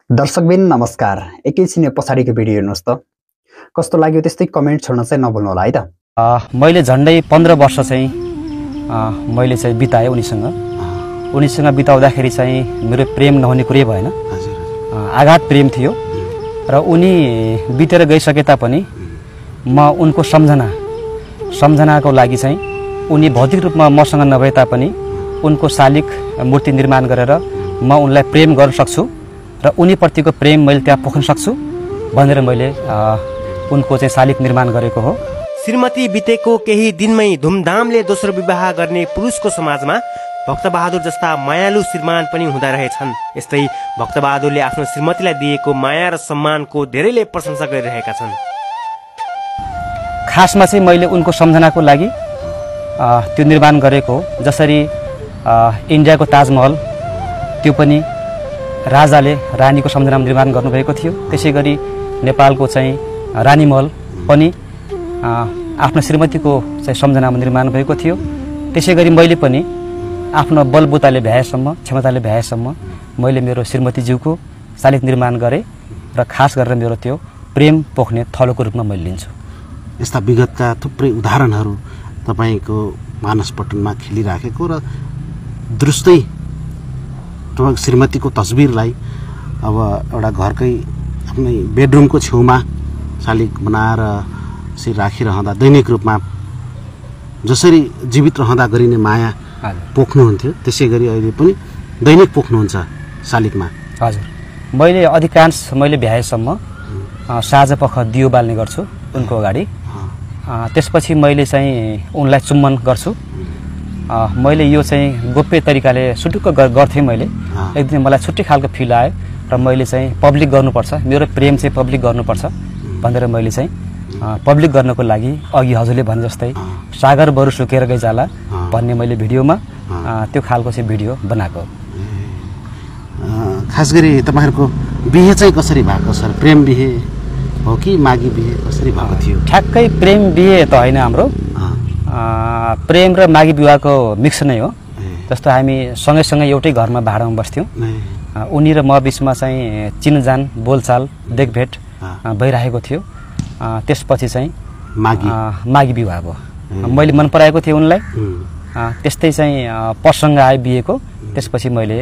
दर्शकबिन नमस्कार। एकैछिन पछाडिको भिडियो हेर्नुहोस् त कस्तो लाग्यो त्यस्तै कमेन्ट छोड्न चाहिँ नभुल्नु होला है त। मैले झन्डै 15 वर्ष चाहिँ मैले चाहिँ बिताएँ उनीसँग बिताउँदाखेरि चाहिँ मेरो प्रेम नहुने कुरै भएन। आघात प्रेम थियो र उनी बितेर गइसके तापनि म उनको सम्झनाको लागि चाहिँ उनी भौतिक रूपमा मसँग नभए तापनि उनको शालिक मूर्ति निर्माण गरेर म उनलाई प्रेम गर्न सक्छु र उनीप्रतिको प्रेम मैले त्यहाँ पोख्न सक्छु भनेर मैले उनको चाहिँ शालिक निर्माण गरेको हो। श्रीमती बितेको केही दिनमै धुमधामले दोस्रो विवाह गर्ने पुरुषको समाजमा भक्तबहादुर जस्ता मायालु श्रीमान पनि हुँदा रहेछन्। यस्तै भक्तबहादुरले आफ्नो श्रीमतीलाई दिएको माया र सम्मानको धेरैले प्रशंसा गरिरहेका छन्। खासमा चाहिँ मैले उनको सम्झनाको लागि त्यो निर्माण गरेको, जसरी इन्डियाको ताजमहल त्यो पनि राजाले रानीको सम्झनामा निर्माण गर्नुभएको थियो। त्यसैगरी नेपालको चाहिँ रानीमहल पनि आफ्नो श्रीमतीको चाहिँ सम्झनामा निर्माण भएको थियो। त्यसैगरी मैले पनि आफ्नो बलबुताले भ्याएसम्म, क्षमताले भ्याएसम्म मैले मेरो श्रीमतीज्यूको शालिक निर्माण गरेँ र खास गरेर मेरो त्यो प्रेम पोख्ने थलोको रूपमा मैले लिन्छु। यस्ता विगतका थुप्रै उदाहरणहरू तपाईको मानसपटलमा खेलिराखेको र दृष्टै तपाईँको श्रीमतीको तस्बिरलाई अब एउटा घरकै आफ्नै बेडरुमको छेउमा शालिक बनाएर यसरी राखिरहँदा दैनिक रूपमा जसरी जीवित रहँदा गरिने माया पोख्नुहुन्थ्यो त्यसै गरी अहिले पनि दैनिक पोख्नुहुन्छ शालिकमा। हजुर, मैले अधिकांश मैले भ्याएसम्म साँझपख दियो बाल्ने गर्छु उनको अगाडि। त्यसपछि मैले चाहिँ उनलाई चुम्बन गर्छु। मैले यो चाहिँ गोप्य तरिकाले सुटुक्क गर्थेँ। मैले एकदम मलाई छुट्टै खालको फिल आयो र मैले चाहिँ पब्लिक गर्नुपर्छ, मेरो प्रेम चाहिँ पब्लिक गर्नुपर्छ भनेर मैले चाहिँ पब्लिक गर्नको लागि अघि हजुरले भने जस्तै सागर बरु सुकेर गइजाला भन्ने मैले भिडियोमा त्यो खालको चाहिँ भिडियो बनाएको। खास गरी तपाईँहरूको बिहे चाहिँ कसरी भएको सर? प्रेम बिहे हो कि मागी बिहे कसरी भएको थियो? ठ्याक्कै प्रेम बिहे त होइन, हाम्रो प्रेम र मागी विवाहको मिक्स नै हो। जस्तो हामी सँगैसँगै एउटै घरमा भाडामा बस्थ्यौँ। उनी र म बिचमा चाहिँ चिनजान बोलचाल देखभेट भइरहेको थियो। त्यसपछि चाहिँ मागी विवाह भयो। मैले मन पराएको थिएँ उनलाई। त्यस्तै चाहिँ प्रसङ्ग आयो बिहेको। त्यसपछि मैले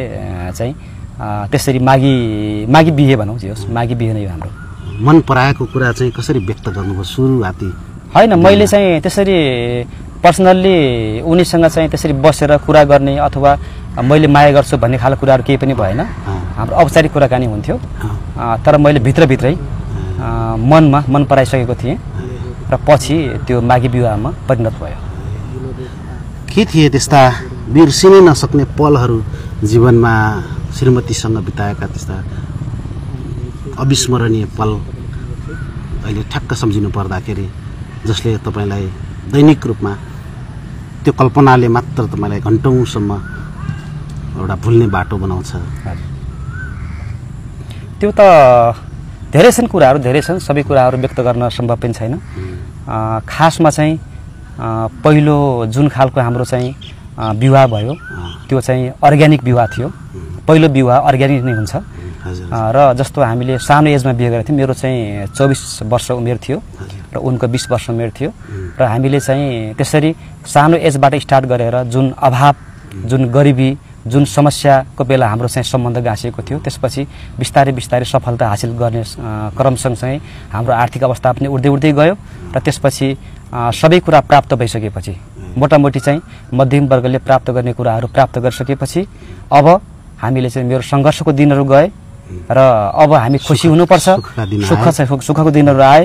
चाहिँ त्यसरी मागी बिहे भनौँ, जे होस् मागी बिहे नै हो हाम्रो। मन पराएको कुरा चाहिँ कसरी व्यक्त गर्नुभयो सुरुवाती? होइन, मैले चाहिँ त्यसरी पर्सनल्ली उनीसँग चाहिँ त्यसरी बसेर कुरा गर्ने अथवा मैले माया गर्छु भन्ने खालको कुराहरू केही पनि भएन। हाम्रो औपचारिक कुराकानी हुन्थ्यो। तर मैले भित्रभित्रै मनमा मन पराइसकेको थिएँ र पछि त्यो मागी विवाहमा परिणत भयो। के थिए त्यस्ता बिर्सिनै नसक्ने पलहरू जीवनमा श्रीमतीसँग बिताएका त्यस्ता अविस्मरणीय पल अहिले ठ्याक्क सम्झिनु पर्दाखेरि जसले तपाईँलाई दैनिक रूपमा त्यो कल्पनाले मात्र तपाईँलाई घन्टौँसम्म एउटा भुल्ने बाटो बनाउँछ? त्यो त धेरै छन् कुराहरू, धेरै छन्। सबै कुराहरू व्यक्त गर्न सम्भव पनि छैन। खासमा चाहिँ पहिलो जुन खालको हाम्रो चाहिँ विवाह भयो त्यो चाहिँ अर्ग्यानिक विवाह थियो। पहिलो विवाह अर्ग्यानिक नै हुन्छ। र जस्तो हामीले सानो एजमा बिहे गरेको थियौँ। मेरो चाहिँ 24 वर्ष उमेर थियो र उनको 20 वर्ष उमेर थियो र हामीले चाहिँ त्यसरी सानो एजबाट स्टार्ट गरेर जुन अभाव, जुन गरिबी, जुन समस्याको बेला हाम्रो चाहिँ सम्बन्ध गाँसिएको थियो, त्यसपछि बिस्तारै बिस्तारै सफलता हासिल गर्ने क्रम सँगसँगै हाम्रो आर्थिक अवस्था पनि उठ्दै गयो र त्यसपछि सबै कुरा प्राप्त भइसकेपछि, मोटामोटी चाहिँ मध्यम वर्गले प्राप्त गर्ने कुराहरू प्राप्त गरिसकेपछि अब हामीले चाहिँ मेरो सङ्घर्षको दिनहरू गए र अब हामी खुसी हुनुपर्छ, सुखको दिनहरू आए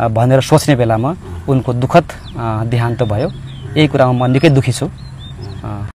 भनेर सोच्ने बेलामा उनको दुःखद देहान्त भयो। यही कुरामा म निकै दुखी छु।